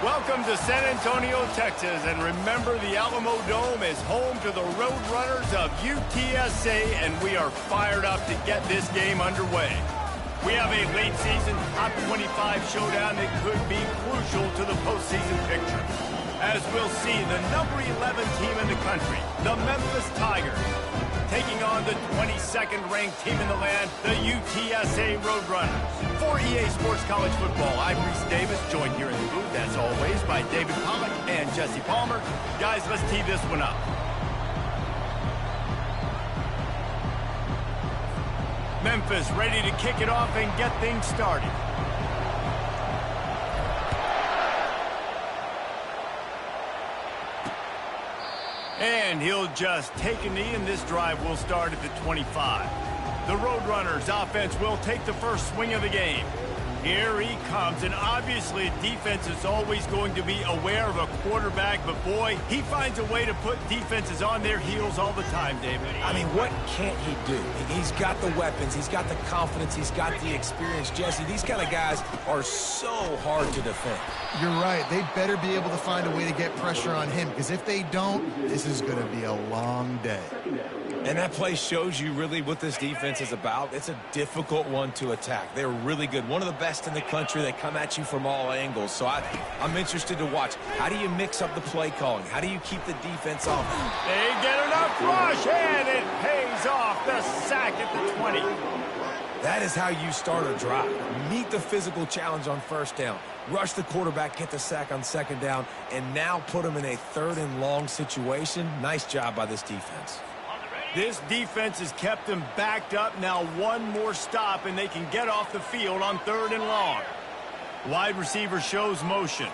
Welcome to San Antonio, Texas, and remember the Alamo Dome is home to the Roadrunners of UTSA, and we are fired up to get this game underway. We have a late season top 25 showdown that could be crucial to the postseason picture. As we'll see, the number 11 team in the country, the Memphis Tigers, taking on the 22nd ranked team in the land, the UTSA Roadrunners. For EA Sports College Football, I'm Reese Davis, joined here in the booth, as always, by David Pollack and Jesse Palmer. Guys, let's tee this one up. Memphis ready to kick it off and get things started. And he'll just take a knee, and this drive will start at the 25. The Roadrunners offense will take the first swing of the game. Here he comes, and obviously defense is always going to be aware of a quarterback, but boy, he finds a way to put defenses on their heels all the time, David. I mean, what can't he do? He's got the weapons, he's got the confidence, he's got the experience. Jesse, these kind of guys are so hard to defend. You're right. They better be able to find a way to get pressure on him, because if they don't, this is going to be a long day. And that play shows you really what this defense is about. It's a difficult one to attack. They're really good. One of the best in the country. They come at you from all angles. So I'm interested to watch. How do you mix up the play calling? How do you keep the defense off? They get enough rush, and it pays off. The sack at the 20. That is how you start a drive. Meet the physical challenge on first down. Rush the quarterback, get the sack on second down, and now put him in a third and long situation. Nice job by this defense. This defense has kept them backed up. Now one more stop, and they can get off the field on third and long. Wide receiver shows motion.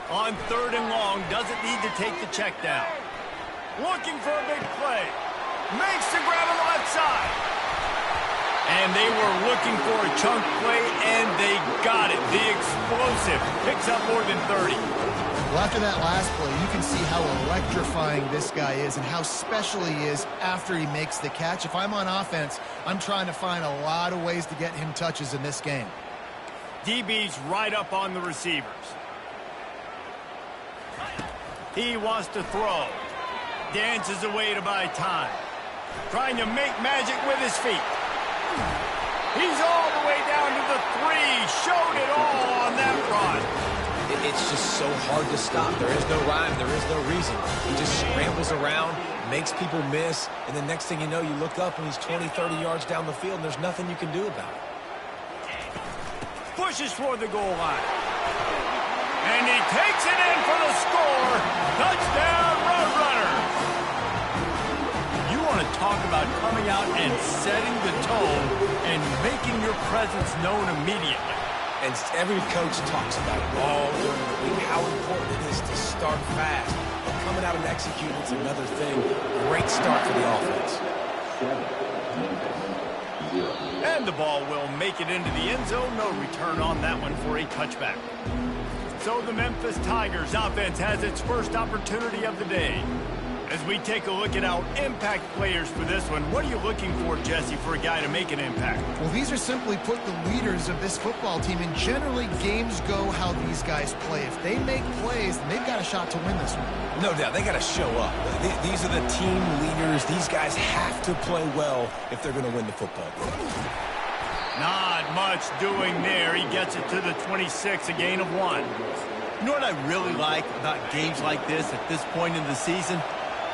On third and long, doesn't need to take the check down. Looking for a big play. Makes the grab on the left side. And they were looking for a chunk play, and they got it. The explosive picks up more than 30. Well, after that last play, you can see how electrifying this guy is and how special he is after he makes the catch. If I'm on offense, I'm trying to find a lot of ways to get him touches in this game. DB's right up on the receivers. He wants to throw. Dances away to buy time. Trying to make magic with his feet. He's all the way down to the 3. Showed it all on that run. It's just so hard to stop. There is no rhyme. There is no reason. He just scrambles around, makes people miss, and the next thing you know, you look up and he's 20, 30 yards down the field, and there's nothing you can do about it. Pushes toward the goal line. And he takes it in for the score. Touchdown, Roadrunners. You want to talk about coming out and setting the tone and making your presence known immediately. And every coach talks about it all during the week, how important it is to start fast. But coming out and executing is another thing. Great start for the offense. And the ball will make it into the end zone. No return on that one for a touchback. So the Memphis Tigers offense has its first opportunity of the day. As we take a look at our impact players for this one, what are you looking for, Jesse, for a guy to make an impact? Well, these are simply put the leaders of this football team, and generally games go how these guys play. If they make plays, then they've got a shot to win this one. No doubt. They got to show up. These are the team leaders. These guys have to play well if they're going to win the football game. Not much doing there. He gets it to the 26, a gain of 1. You know what I really like about games like this at this point in the season?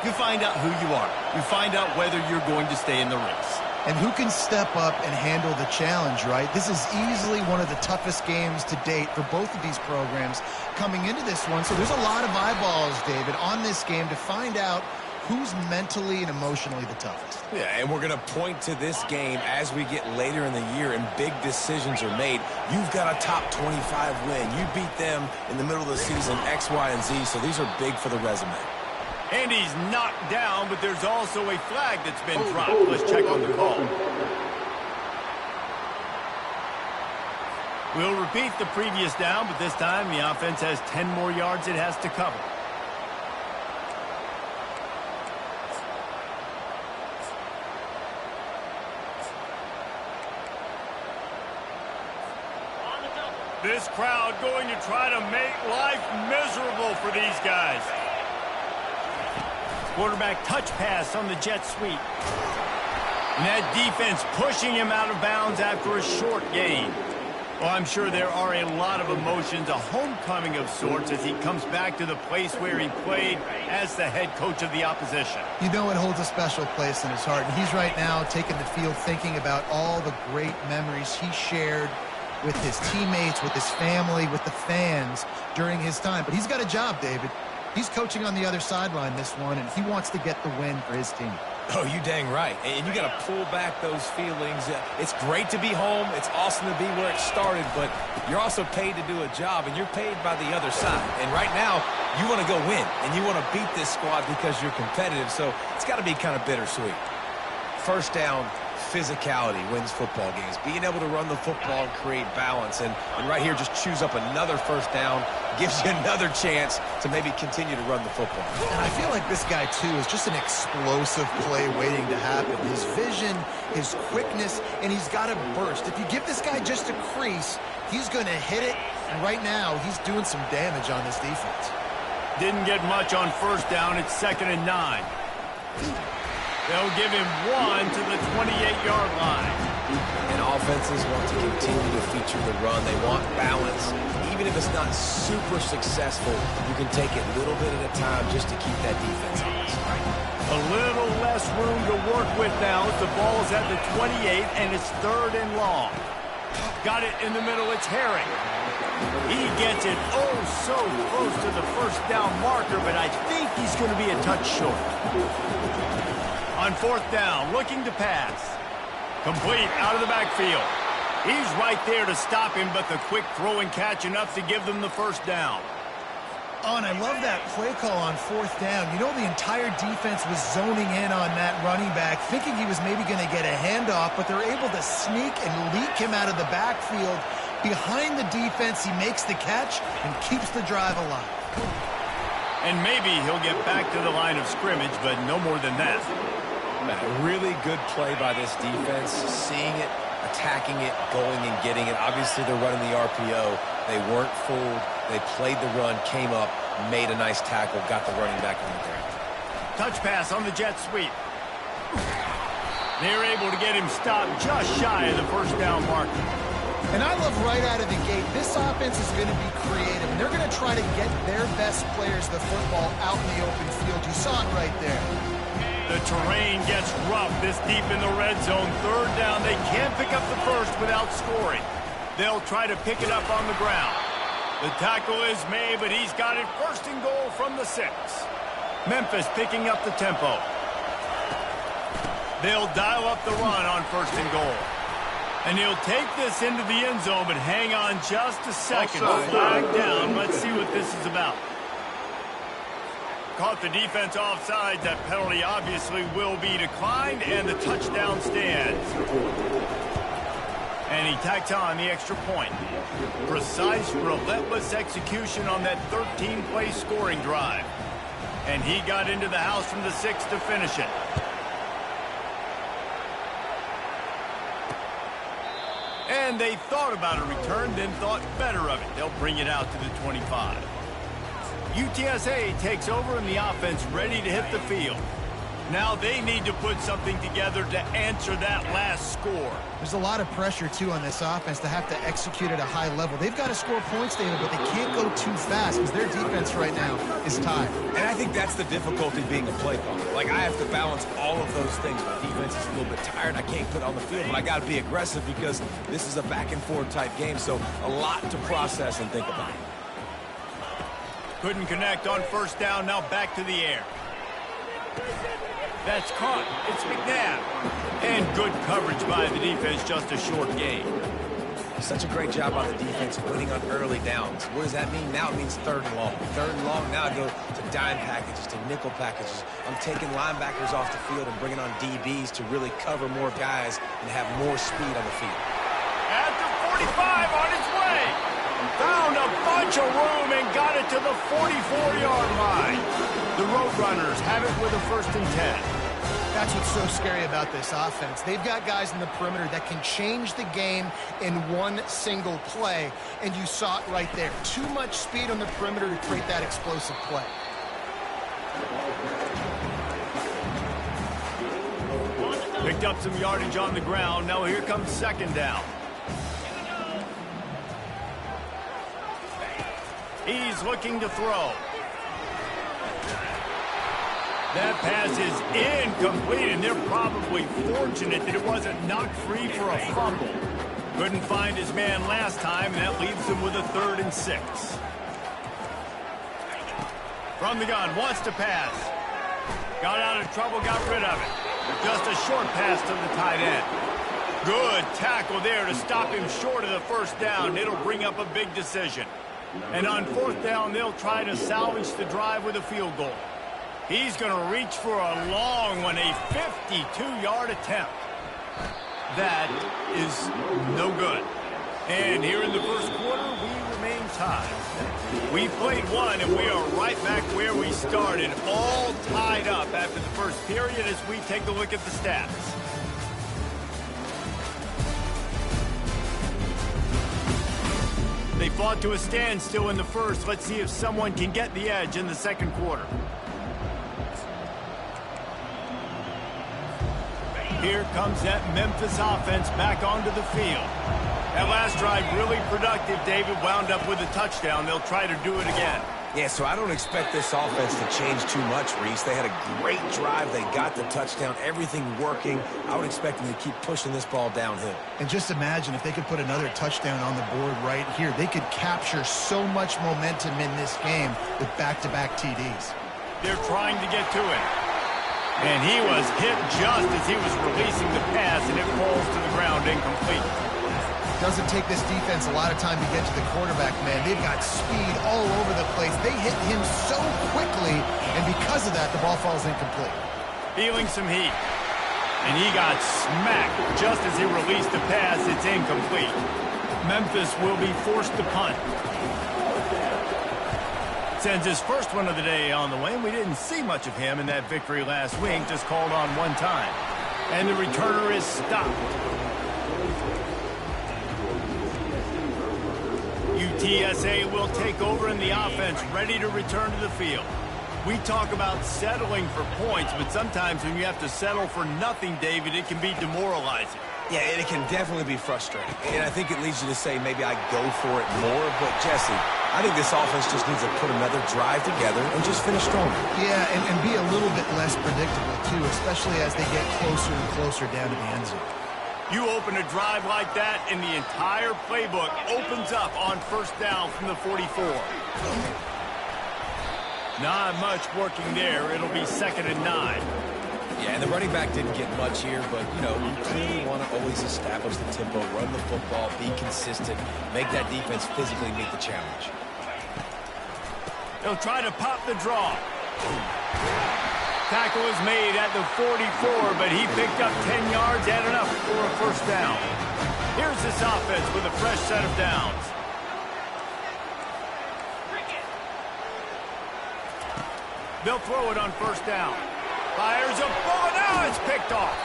You find out who you are. You find out whether you're going to stay in the race. And who can step up and handle the challenge, right? This is easily one of the toughest games to date for both of these programs coming into this one. So there's a lot of eyeballs, David, on this game to find out who's mentally and emotionally the toughest. Yeah, and we're going to point to this game as we get later in the year and big decisions are made. You've got a top 25 win. You beat them in the middle of the season, X, Y, and Z, so these are big for the resume. And he's knocked down, but there's also a flag that's been dropped. Let's check on the call. We'll repeat the previous down, but this time the offense has 10 more yards it has to cover. This crowd going to try to make life miserable for these guys. Quarterback touch pass on the jet sweep. And that defense pushing him out of bounds after a short gain. Well, I'm sure there are a lot of emotions, a homecoming of sorts, as he comes back to the place where he played as the head coach of the opposition. You know it holds a special place in his heart, and he's right now taking the field thinking about all the great memories he shared with his teammates, with his family, with the fans during his time. But he's got a job, David. He's coaching on the other sideline this one, and he wants to get the win for his team. Oh, you dang right. And you got to pull back those feelings. It's great to be home. It's awesome to be where it started, but you're also paid to do a job, and you're paid by the other side. And right now, you want to go win, and you want to beat this squad because you're competitive, so it's got to be kind of bittersweet. First down, physicality wins football games. Being able to run the football and create balance. And right here, just choose up another first down, gives you another chance to maybe continue to run the football. And I feel like this guy, too, is just an explosive play waiting to happen. His vision, his quickness, and he's got a burst. If you give this guy just a crease, he's going to hit it. And right now, he's doing some damage on this defense. Didn't get much on first down. It's 2nd and 9. They'll give him 1 to the 28-yard line. And offenses want to continue to feature the run. They want balance. Even if it's not super successful, you can take it little bit at a time just to keep that defense honest. A little less room to work with now as the ball's at the 28, and it's 3rd and long. Got it in the middle. It's Herring. He gets it so close to the first down marker, but I think he's going to be a touch short. On 4th down, looking to pass. Complete out of the backfield. He's right there to stop him, but the quick throw and catch enough to give them the first down. Oh, and I love that play call on 4th down. You know, the entire defense was zoning in on that running back, thinking he was maybe going to get a handoff, but they're able to sneak and leak him out of the backfield. Behind the defense, he makes the catch and keeps the drive alive. And maybe he'll get back to the line of scrimmage, but no more than that. A really good play by this defense, seeing it, attacking it, going and getting it. Obviously, they're running the RPO. They weren't fooled. They played the run, came up, made a nice tackle, got the running back on the ground. Touch pass on the jet sweep. They're able to get him stopped just shy of the first down marker. And I love right out of the gate, this offense is going to be creative, and they're going to try to get their best players the football out in the open field. You saw it right there. The terrain gets rough this deep in the red zone. 3rd down, they can't pick up the first without scoring. They'll try to pick it up on the ground. The tackle is made, but he's got it 1st and goal from the 6. Memphis picking up the tempo. They'll dial up the run on 1st and goal. And he'll take this into the end zone, but hang on just a second. Flag down. Let's see what this is about. Caught the defense offside. That penalty obviously will be declined, and the touchdown stands. And he tacks on the extra point. Precise, relentless execution on that 13-play scoring drive. And he got into the house from the 6 to finish it. And they thought about a return, then thought better of it. They'll bring it out to the 25. UTSA takes over and the offense ready to hit the field. Now they need to put something together to answer that last score. There's a lot of pressure, too, on this offense to have to execute at a high level. They've got to score points, David, but they can't go too fast because their defense right now is tired. And I think that's the difficulty being a play caller. Like, I have to balance all of those things. My defense is a little bit tired. I can't put on the field, but I got to be aggressive because this is a back-and-forth type game, so a lot to process and think about. Couldn't connect on 1st down, now back to the air. That's caught. It's McNabb. And good coverage by the defense, just a short gain. Such a great job by the defense winning on early downs. What does that mean? Now it means 3rd and long. 3rd and long, now I go to dime packages, to nickel packages. I'm taking linebackers off the field and bringing on DBs to really cover more guys and have more speed on the field. At the 45 on its way. Found a bunch of room and got it to the 44-yard line. The Roadrunners have it with a 1st and 10. That's what's so scary about this offense. They've got guys in the perimeter that can change the game in one single play, and you saw it right there. Too much speed on the perimeter to create that explosive play. Picked up some yardage on the ground. Now here comes second down. He's looking to throw. That pass is incomplete, and they're probably fortunate that it wasn't knocked free for a fumble. Couldn't find his man last time, and that leaves him with a 3rd and 6. From the gun, wants to pass. Got out of trouble, got rid of it. Just a short pass to the tight end. Good tackle there to stop him short of the first down. It'll bring up a big decision. And on 4th down, they'll try to salvage the drive with a field goal. He's going to reach for a long one, a 52-yard attempt. That is no good. And here in the first quarter, we remain tied. We played one, and we are right back where we started, all tied up after the first period as we take a look at the stats. They fought to a standstill in the first. Let's see if someone can get the edge in the second quarter. Here comes that Memphis offense back onto the field. That last drive really productive. David wound up with a touchdown. They'll try to do it again. Yeah, so I don't expect this offense to change too much, Reese. They had a great drive. They got the touchdown, everything working. I would expect them to keep pushing this ball downhill. And just imagine if they could put another touchdown on the board right here. They could capture so much momentum in this game with back-to-back TDs. They're trying to get to it. And he was hit just as he was releasing the pass, and it falls to the ground incomplete. Doesn't take this defense a lot of time to get to the quarterback, man. They've got speed all over the place. They hit him so quickly, and because of that, the ball falls incomplete. Feeling some heat. And he got smacked just as he released the pass. It's incomplete. Memphis will be forced to punt. Sends his first one of the day on the way. We didn't see much of him in that victory last week, just called on one time. And the returner is stopped. UTSA will take over in the offense, ready to return to the field. We talk about settling for points, but sometimes when you have to settle for nothing, David, it can be demoralizing. Yeah, and it can definitely be frustrating. And I think it leads you to say maybe I go for it more. But, Jesse, I think this offense just needs to put another drive together and just finish strong. Yeah, and be a little bit less predictable, too, especially as they get closer and closer down to the end zone. You open a drive like that, and the entire playbook opens up on first down from the 44. Not much working there. It'll be 2nd and 9. Yeah, and the running back didn't get much here, but, you know, you clearly want to always establish the tempo, run the football, be consistent, make that defense physically meet the challenge. They'll try to pop the draw. Tackle is made at the 44, but he picked up 10 yards and enough for a first down. Here's this offense with a fresh set of downs. They'll throw it on first down. Fires a ball, now it's picked off.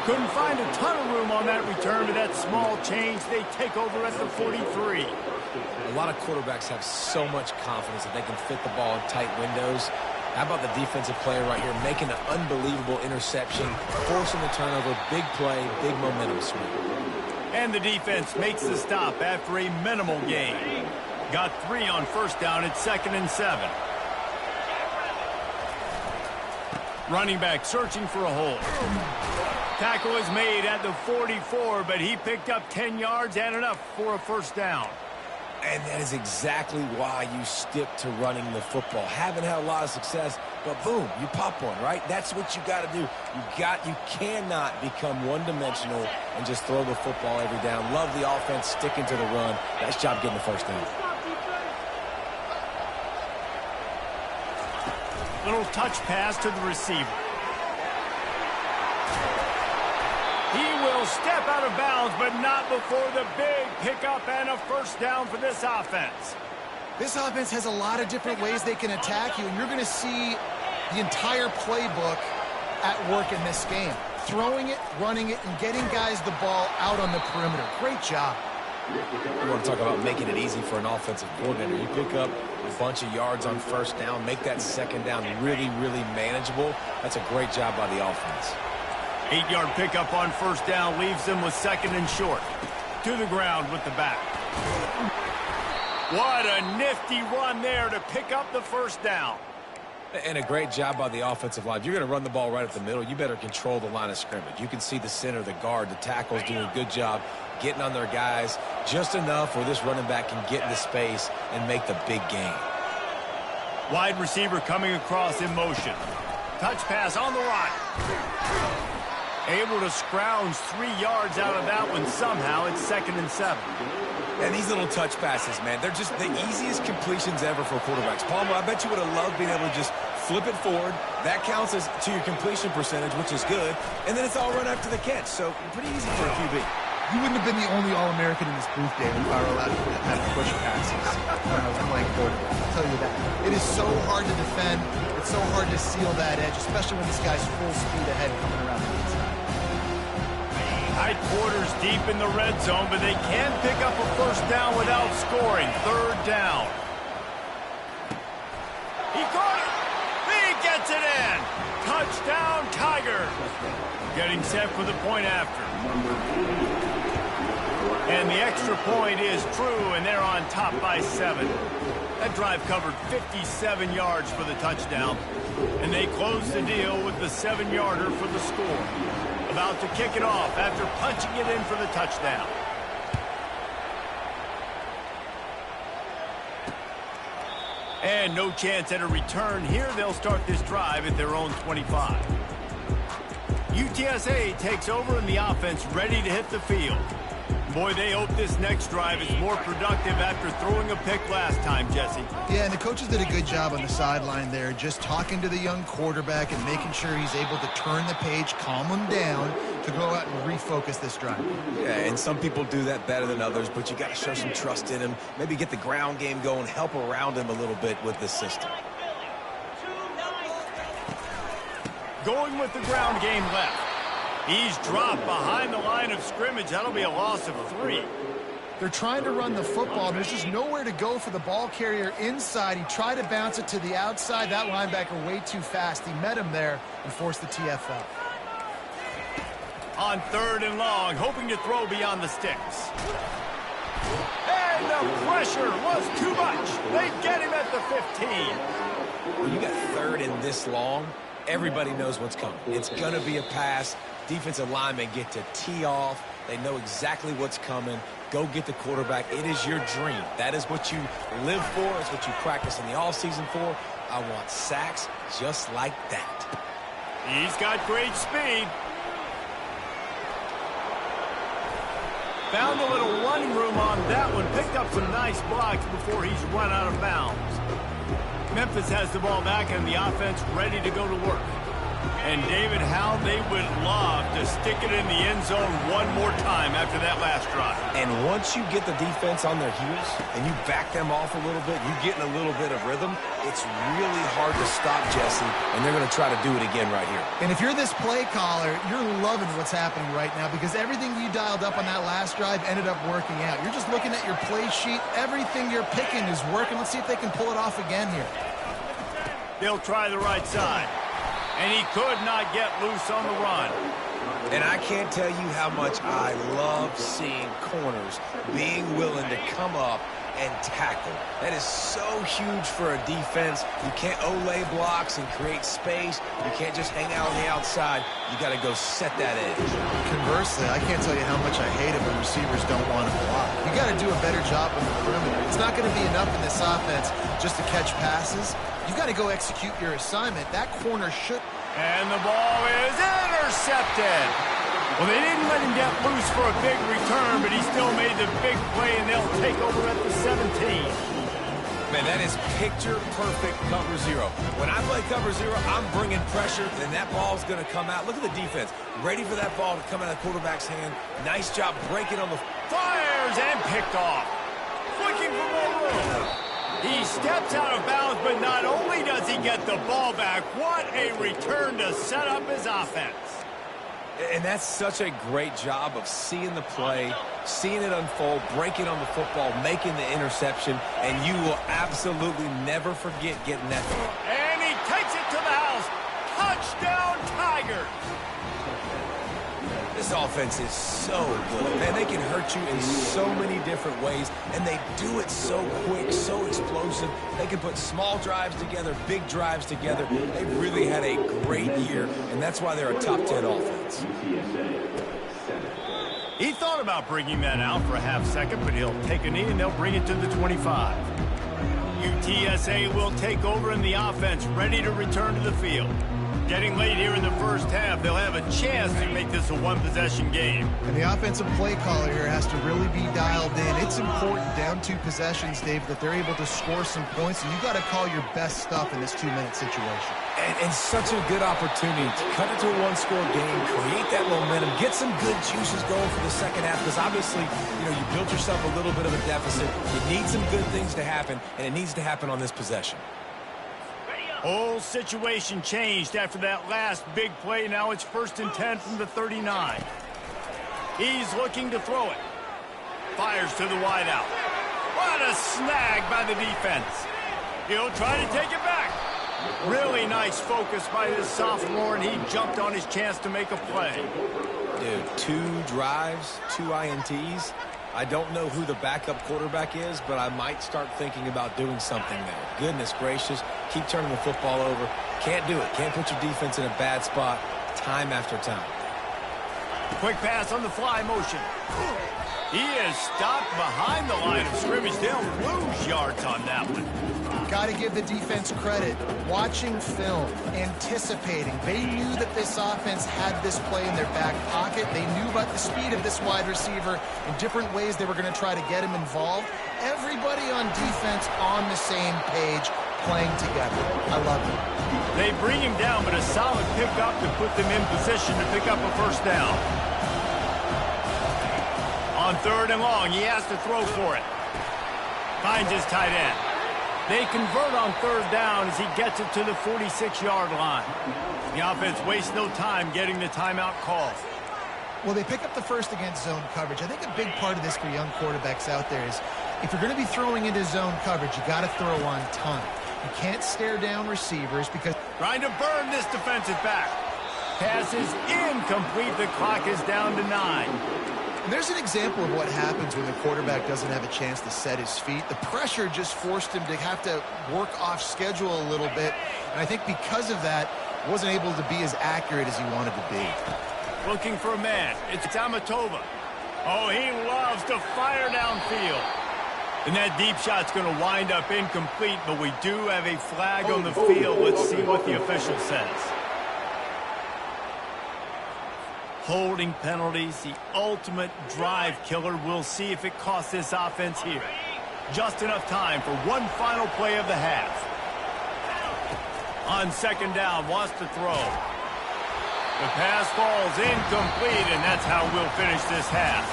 Couldn't find a ton of room on that return, but that small change, they take over at the 43. A lot of quarterbacks have so much confidence that they can fit the ball in tight windows. How about the defensive player right here making an unbelievable interception, forcing the turnover, big play, big momentum swing. And the defense makes the stop after a minimal gain. Got 3 on first down at 2nd and 7. Running back searching for a hole. Tackle is made at the 44, but he picked up 10 yards and enough for a first down. And that is exactly why you stick to running the football. Haven't had a lot of success, but boom, you pop one, right? That's what you got to do. You cannot become one-dimensional and just throw the football every down. Love the offense, sticking to the run. Nice job getting the first down. Little touch pass to the receiver. He will step out of bounds, but not before the big pickup and a first down for this offense. This offense has a lot of different ways they can attack you, and you're going to see the entire playbook at work in this game. Throwing it, running it, and getting guys the ball out on the perimeter. Great job. You want to talk about making it easy for an offensive coordinator. You pick up a bunch of yards on first down, make that second down really, really manageable. That's a great job by the offense. 8-yard pickup on first down leaves them with second and short. To the ground with the back. What a nifty run there to pick up the first down. And a great job by the offensive line. If you're going to run the ball right up the middle, you better control the line of scrimmage. You can see the center, the guard, the tackles doing a good job getting on their guys just enough where this running back can get into space and make the big gain. Wide receiver coming across in motion. Touch pass on the run. Able to scrounge 3 yards out of that one somehow. It's 2nd and 7. And these little touch passes, man, they're just the easiest completions ever for quarterbacks. Palmer, I bet you would have loved being able to just flip it forward. That counts as to your completion percentage, which is good. And then it's all run after the catch. So pretty easy for a QB. You wouldn't have been the only All-American in this booth, David, if I were allowed to have push passes when I was playing quarterback. I'll tell you that. It is so hard to defend. It's so hard to seal that edge, especially when this guy's full speed ahead coming around the inside. Tight quarters deep in the red zone, but they can pick up a first down without scoring. 3rd down. He caught it. He gets it in. Touchdown, Tigers. Getting set for the point after. And the extra point is true, and they're on top by 7. That drive covered 57 yards for the touchdown. And they close the deal with the 7-yarder for the score. About to kick it off after punching it in for the touchdown. And no chance at a return here. They'll start this drive at their own 25. UTSA takes over and the offense ready to hit the field. Boy, they hope this next drive is more productive after throwing a pick last time, Jesse. Yeah, and the coaches did a good job on the sideline there, just talking to the young quarterback and making sure he's able to turn the page, calm him down, to go out and refocus this drive. Yeah, and some people do that better than others, but you got to show some trust in him, maybe get the ground game going, help around him a little bit with this system. Going with the ground game left. He's dropped behind the line of scrimmage. That'll be a loss of 3. They're trying to run the football. There's just nowhere to go for the ball carrier inside. He tried to bounce it to the outside. That linebacker way too fast. He met him there and forced the TFL. On 3rd and long, hoping to throw beyond the sticks. And the pressure was too much. They get him at the 15. When you got 3rd and this long, everybody knows what's coming. It's going to be a pass. Defensive linemen get to tee off. They know exactly what's coming. Go get the quarterback. It is your dream. That is what you live for. It's what you practice in the offseason for. I want sacks just like that. He's got great speed. Found a little running room on that one. Picked up some nice blocks before he's run out of bounds. Memphis has the ball back and the offense ready to go to work. And David, how they would love to stick it in the end zone one more time after that last drive. And once you get the defense on their heels and you back them off a little bit, you get in a little bit of rhythm, it's really hard to stop, Jesse, and they're going to try to do it again right here. And if you're this play caller, you're loving what's happening right now because everything you dialed up on that last drive ended up working out. You're just looking at your play sheet. Everything you're picking is working. Let's see if they can pull it off again here. They'll try the right side. And he could not get loose on the run. And I can't tell you how much I love seeing corners being willing to come up and tackle. That is so huge for a defense. You can't olay blocks and create space. You can't just hang out on the outside. You got to go set that edge. Conversely, I can't tell you how much I hate it when receivers don't want to block. You got to do a better job on the perimeter. It's not going to be enough in this offense just to catch passes. You got to go execute your assignment. That corner should. And the ball is intercepted. Well, they didn't let him get loose for a big return, but he still made the big play, and they'll take over at the 17. Man, that is picture-perfect cover zero. When I play cover zero, I'm bringing pressure, and that ball's going to come out. Look at the defense. Ready for that ball to come out of the quarterback's hand. Nice job breaking on the... Fires and picked off. Looking for more room. He steps out of bounds, but not only does he get the ball back, what a return to set up his offense. And that's such a great job of seeing the play, seeing it unfold, breaking on the football, making the interception, and you will absolutely never forget getting that. And he takes it to the house. Touchdown, Tigers. This offense is so good, man. They can hurt you in so many different ways, and they do it so quick, so explosive. They can put small drives together, big drives together. They've really had a great year, and that's why they're a top 10 offense. He thought about bringing that out for a half second, but he'll take a knee and they'll bring it to the 25. UTSA will take over in the offense, ready to return to the field. Getting late here in the first half, they'll have a chance to make this a one-possession game. And the offensive play caller here has to really be dialed in. It's important down 2 possessions, Dave, that they're able to score some points. And you got to call your best stuff in this 2-minute situation. And such a good opportunity to cut it to a one-score game, create that momentum, get some good juices going for the second half, because obviously, you built yourself a little bit of a deficit. You need some good things to happen, and it needs to happen on this possession. Whole situation changed after that last big play. Now it's 1st and 10 from the 39. He's looking to throw it. Fires to the wideout. What a snag by the defense. He'll try to take it back. Really nice focus by this sophomore, and he jumped on his chance to make a play. Dude, 2 drives, 2 INTs. I don't know who the backup quarterback is, but I might start thinking about doing something there. Goodness gracious, keep turning the football over. Can't do it. Can't put your defense in a bad spot time after time. Quick pass on the fly motion. He is stopped behind the line of scrimmage. They'll lose yards on that one. Got to give the defense credit. Watching film, anticipating. They knew that this offense had this play in their back pocket. They knew about the speed of this wide receiver in different ways they were going to try to get him involved. Everybody on defense on the same page, playing together. I love it. They bring him down, but a solid pickup to put them in position to pick up a first down. On 3rd and long, he has to throw for it. Finds his tight end. They convert on 3rd down as he gets it to the 46-yard line. The offense wastes no time getting the timeout call. Well, they pick up the first against zone coverage. I think a big part of this for young quarterbacks out there is if you're going to be throwing into zone coverage, you got to throw on time. You can't stare down receivers because... Trying to burn this defensive back. Pass is incomplete. The clock is down to 9. And there's an example of what happens when the quarterback doesn't have a chance to set his feet. The pressure just forced him to have to work off schedule a little bit. And I think because of that, wasn't able to be as accurate as he wanted to be. Looking for a man. It's Amatova. Oh, he loves to fire downfield. And that deep shot's going to wind up incomplete, but we do have a flag on the field. Let's see what the official says. Holding penalties, the ultimate drive killer. We'll see if it costs this offense here. Just enough time for one final play of the half. On 2nd down, wants to throw. The pass falls incomplete, and that's how we'll finish this half.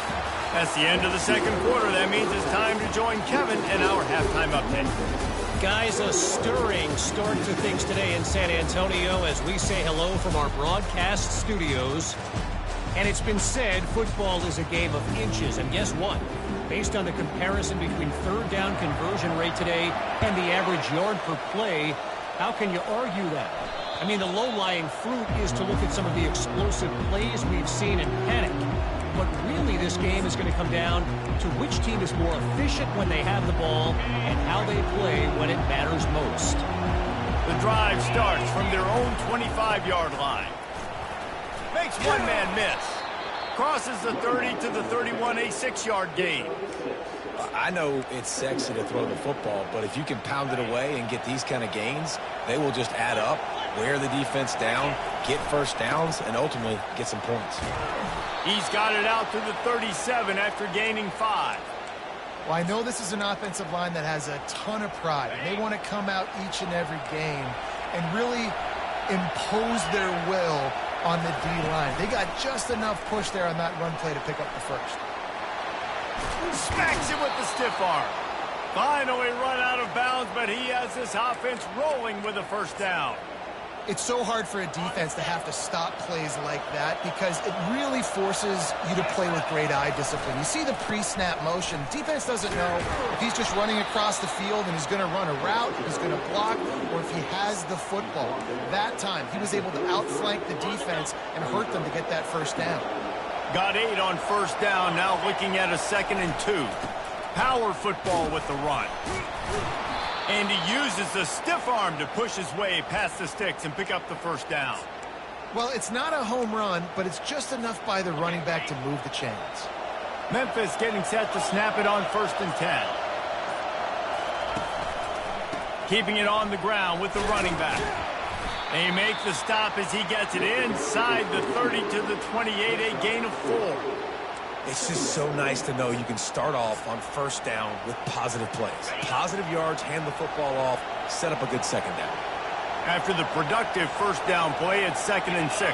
That's the end of the 2nd quarter. That means it's time to join Kevin in our halftime update. Guys, a stirring start to things today in San Antonio as we say hello from our broadcast studios. And it's been said football is a game of inches. And guess what? Based on the comparison between 3rd down conversion rate today and the average yard per play, how can you argue that? I mean, the low-lying fruit is to look at some of the explosive plays we've seen in panic. But really, this game is going to come down to which team is more efficient when they have the ball and how they play when it matters most. The drive starts from their own 25-yard line. Makes one man miss. Crosses the 30 to the 31, a 6-yard gain. I know it's sexy to throw the football, but if you can pound it away and get these kind of gains, they will just add up, wear the defense down, get first downs, and ultimately get some points. He's got it out to the 37 after gaining 5. Well, I know this is an offensive line that has a ton of pride. They want to come out each and every game and really impose their will on the D-line. They got just enough push there on that run play to pick up the first. Smacks it with the stiff arm. Finally run out of bounds. has this offense rolling with a first down. It's so hard for a defense to have to stop plays like that because it really forces you to play with great eye discipline. You see the pre-snap motion. Defense doesn't know if he's just running across the field and he's going to run a route, if he's going to block, or if he has the football. That time, he was able to outflank the defense and hurt them to get that first down. Got 8 on first down, now looking at a 2nd and 2. Power football with the run. And he uses the stiff arm to push his way past the sticks and pick up the first down. Well, it's not a home run, but it's just enough by the running back to move the chains. Memphis getting set to snap it on 1st and 10. Keeping it on the ground with the running back. They make the stop as he gets it inside the 30 to the 28, a gain of 4. It's just so nice to know you can start off on first down with positive plays. Positive yards, hand the football off, set up a good second down. After the productive first down play, it's 2nd and 6.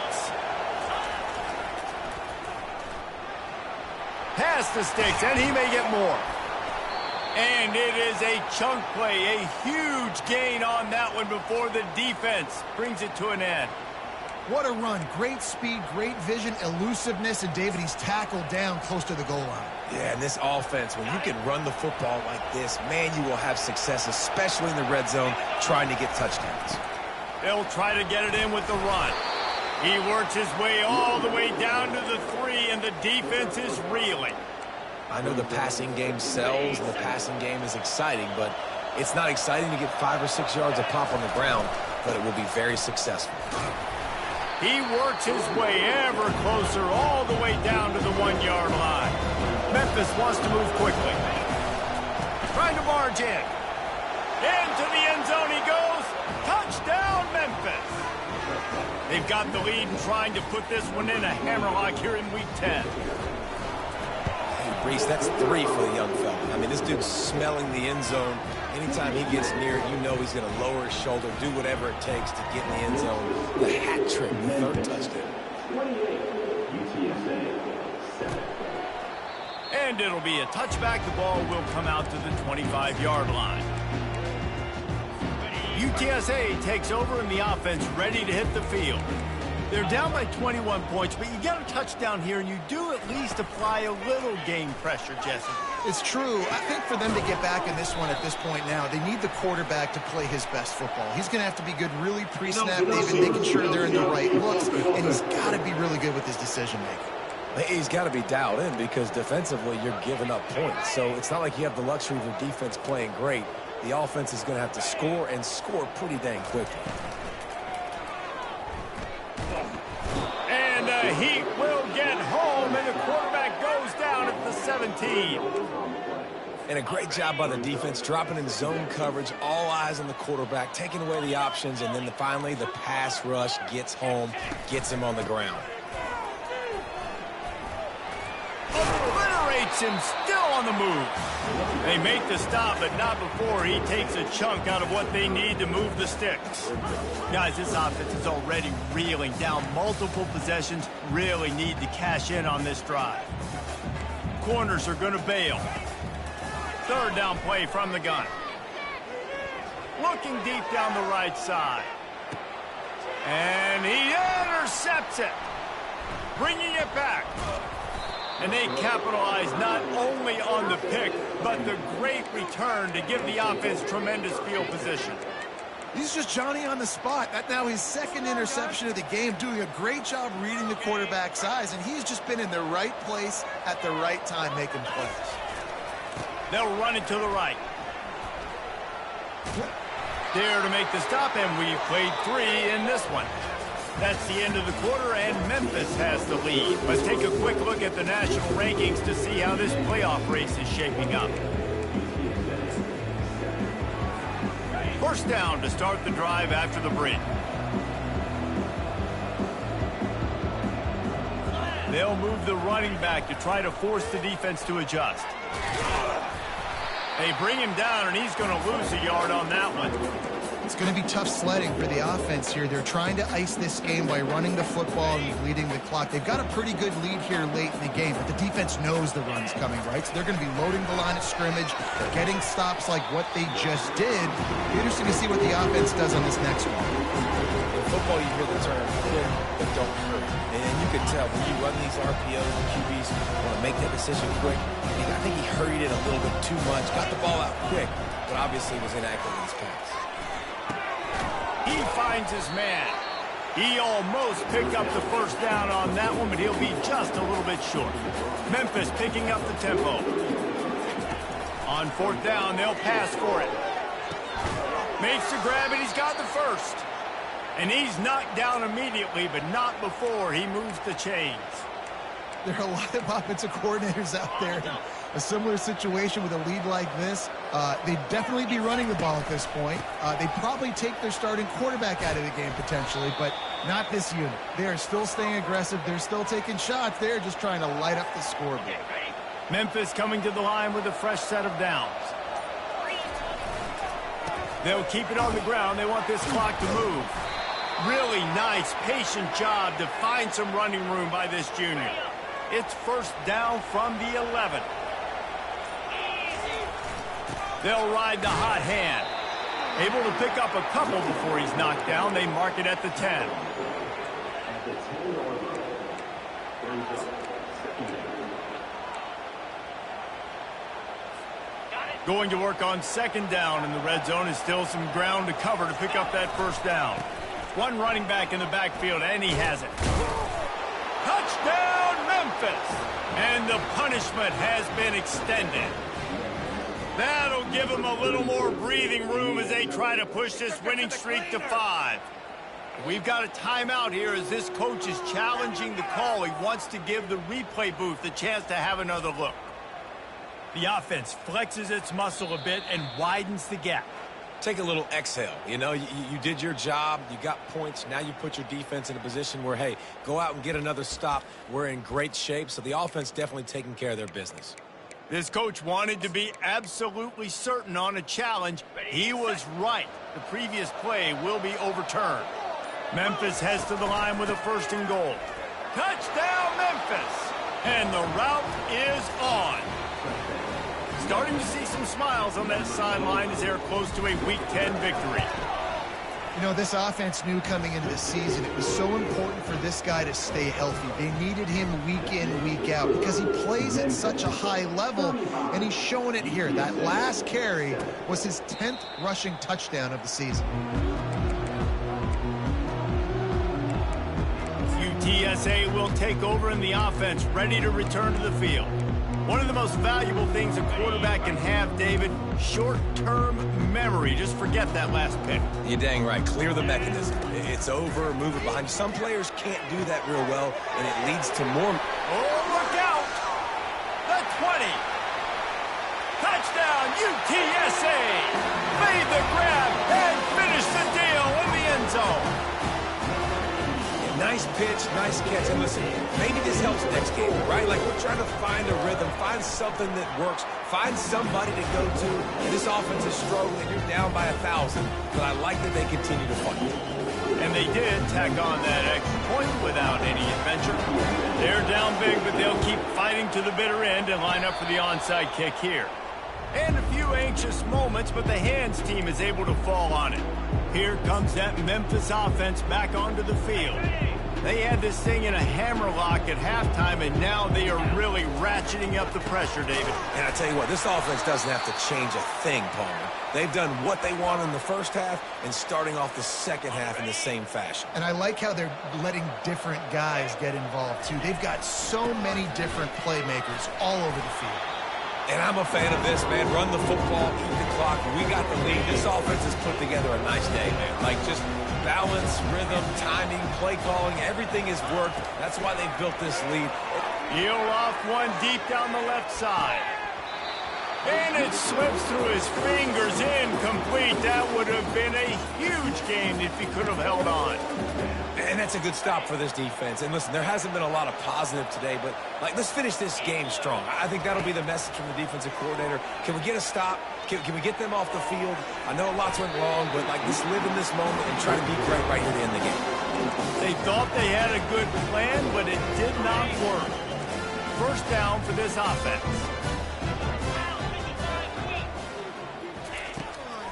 Past the sticks, and he may get more. And it is a chunk play, a huge gain on that one before the defense brings it to an end. What a run. Great speed, great vision, elusiveness, and David, he's tackled down close to the goal line. Yeah, and this offense, when you can run the football like this, man, you will have success, especially in the red zone, trying to get touchdowns. They'll try to get it in with the run. He works his way all the way down to the 3, and the defense is reeling. I know the passing game sells, and the passing game is exciting, but it's not exciting to get 5 or 6 yards a pop on the ground, but it will be very successful. He works his way ever closer all the way down to the 1-yard line. Memphis wants to move quickly. Trying to barge in. Into the end zone he goes. Touchdown, Memphis. They've got the lead and trying to put this one in a hammerlock here in Week 10. Hey, Reese, that's 3 for the young fella. I mean, this dude's smelling the end zone. Anytime he gets near it, you know he's going to lower his shoulder, do whatever it takes to get in the end zone. The hat trick, the 3rd touchdown. And it'll be a touchback. The ball will come out to the 25-yard line. UTSA takes over and the offense ready to hit the field. They're down by 21 points, but you get a touchdown here, and you do at least apply a little game pressure, Jesse. It's true. I think for them to get back in this one at this point now, they need the quarterback to play his best football. He's going to have to be good really pre-snap, David, making sure they're in the right looks, and he's got to be really good with his decision-making. He's got to be dialed in because defensively you're giving up points. So it's not like you have the luxury of your defense playing great. The offense is going to have to score and score pretty dang quickly. And he will get home, and the quarterback goes down at the 17. And a great job by the defense, dropping in zone coverage, all eyes on the quarterback, taking away the options, and then finally the pass rush gets home, gets him on the ground. Obliterates him, still on the move. They make the stop, but not before he takes a chunk out of what they need to move the sticks. Guys, this offense is already reeling down multiple possessions, really need to cash in on this drive. Corners are going to bail. 3rd down play from the gun. Looking deep down the right side. And he intercepts it. Bringing it back. And they capitalize not only on the pick, but the great return to give the offense tremendous field position. He's just Johnny on the spot. That now his 2nd interception of the game, doing a great job reading the quarterback's eyes, and he's just been in the right place at the right time making plays. They'll run it to the right. There to make the stop, and we've played 3 in this one. That's the end of the quarter, and Memphis has the lead. Let's take a quick look at the national rankings to see how this playoff race is shaping up. First down to start the drive after the break. They'll move the running back to try to force the defense to adjust. They bring him down, and he's going to lose a yard on that one. It's going to be tough sledding for the offense here. They're trying to ice this game by running the football and bleeding the clock. They've got a pretty good lead here late in the game, but the defense knows the run's coming, right? So they're going to be loading the line of scrimmage, getting stops like what they just did. It'll be interesting to see what the offense does on this next one. In football, you hear the term quick but don't hurry. And you can tell when you run these RPOs and QBs want to make that decision quick. I think he hurried it a little bit too much, got the ball out quick, but obviously was inaccurate in his pass. He finds his man. He almost picked up the first down on that one, but he'll be just a little bit short. Memphis picking up the tempo. On fourth down, they'll pass for it. Makes the grab, and he's got the first. And he's knocked down immediately, but not before he moves the chains. There are a lot of offensive coordinators out there in a similar situation with a lead like this. They'd definitely be running the ball at this point. They'd probably take their starting quarterback out of the game potentially, but not this unit. They are still staying aggressive. They're still taking shots. They're just trying to light up the scoreboard. Memphis coming to the line with a fresh set of downs. They'll keep it on the ground. They want this clock to move. Really nice, patient job to find some running room by this junior. It's first down from the 11. They'll ride the hot hand. Able to pick up a couple before he's knocked down. They mark it at the 10. Going to work on second down in the red zone. Is still some ground to cover to pick up that first down. One running back in the backfield, and he has it. Touchdown, Memphis! And the punishment has been extended. That'll give them a little more breathing room as they try to push this winning streak to 5. We've got a timeout here as this coach is challenging the call. He wants to give the replay booth the chance to have another look. The offense flexes its muscle a bit and widens the gap. Take a little exhale. You know, you did your job. You got points. Now you put your defense in a position where, hey, go out and get another stop. We're in great shape, so the offense definitely taking care of their business. This coach wanted to be absolutely certain on a challenge. He was right. The previous play will be overturned. Memphis heads to the line with a first and goal. Touchdown, Memphis! And the route is on. Starting to see some smiles on that sideline as they're close to a Week 10 victory. You know, this offense knew coming into the season it was so important for this guy to stay healthy. They needed him week in, week out because he plays at such a high level, and he's showing it here. That last carry was his 10th rushing touchdown of the season. UTSA will take over in the offense, ready to return to the field. One of the most valuable things a quarterback can have, David, short-term memory. Just forget that last pick. You're dang right. Clear the mechanism. It's over, move it behind you. Some players can't do that real well, and it leads to more. Oh, look out! The 20. Touchdown, UTSA! Made the grab and finished the deal in the end zone. Nice pitch, nice catch. And listen, maybe this helps next game, right? Like we're trying to find a rhythm, find something that works, find somebody to go to. And this offense is struggling. You're down by 1,000, but I like that they continue to fight. And they did tack on that extra point without any adventure. They're down big, but they'll keep fighting to the bitter end and line up for the onside kick here. And a few anxious moments, but the hands team is able to fall on it. Here comes that Memphis offense back onto the field. They had this thing in a hammerlock at halftime, and now they are really ratcheting up the pressure, David. And I tell you what, this offense doesn't have to change a thing, Palmer. They've done what they want in the first half and starting off the second half in the same fashion. And I like how they're letting different guys get involved, too. They've got so many different playmakers all over the field. And I'm a fan of this, man. Run the football, keep the clock. We got the lead. This offense has put together a nice day, man. Like just balance, rhythm, timing, play calling, everything has worked. That's why they built this lead. He'll off one deep down the left side. And it slips through his fingers, incomplete. That would have been a huge game if he could have held on. And that's a good stop for this defense. And listen, there hasn't been a lot of positive today, but let's finish this game strong. I think that'll be the message from the defensive coordinator. Can we get a stop? Can we get them off the field? I know lots went wrong, but let's live in this moment and try to be great right here to end the game. They thought they had a good plan, but it did not work. First down for this offense.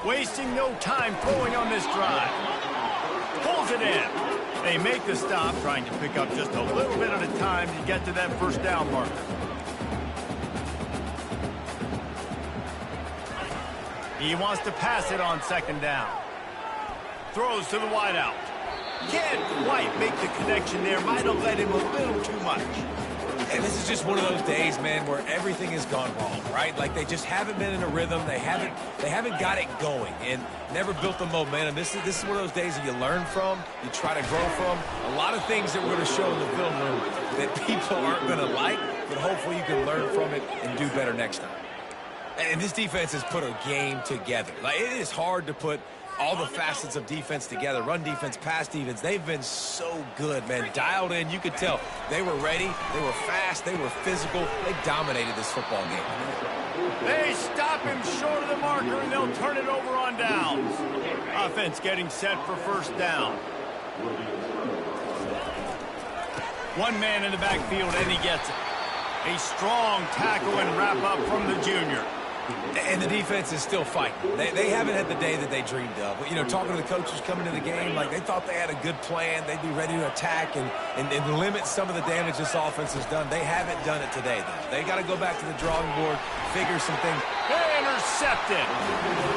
Wasting no time throwing on this drive. Pulls it in. They make the stop, trying to pick up just a little bit at a time to get to that first down marker. He wants to pass it on second down. Throws to the wideout. Can't quite make the connection there. Might have led him a little too much. And this is just one of those days, man, where everything has gone wrong, right? They just haven't been in a rhythm. They haven't got it going and never built the momentum. This is one of those days that you learn from, you try to grow from. A lot of things that we're going to show in the film room that people aren't going to like, but hopefully you can learn from it and do better next time. And this defense has put a game together. It is hard to put all the facets of defense together. Run defense, pass defense. They've been so good, man. Dialed in. You could tell they were ready. They were fast. They were physical. They dominated this football game. They stop him short of the marker, and they'll turn it over on downs. Offense getting set for first down. One man in the backfield, and he gets it. A strong tackle and wrap up from the junior. And the defense is still fighting. They haven't had the day that they dreamed of. But, talking to the coaches coming to the game, they thought they had a good plan. They'd be ready to attack and limit some of the damage this offense has done. They haven't done it today, though. They got to go back to the drawing board, figure some things. Intercepted.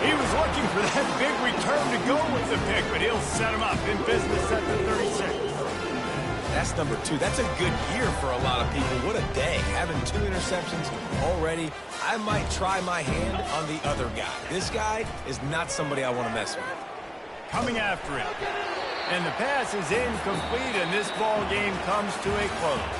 He was looking for that big return to go with the pick, but he'll set him up in business at the 36. That's number 2. That's a good year for a lot of people. What a day. Having 2 interceptions already. I might try my hand on the other guy. This guy is not somebody I want to mess with. Coming after him. And the pass is incomplete, and this ball game comes to a close.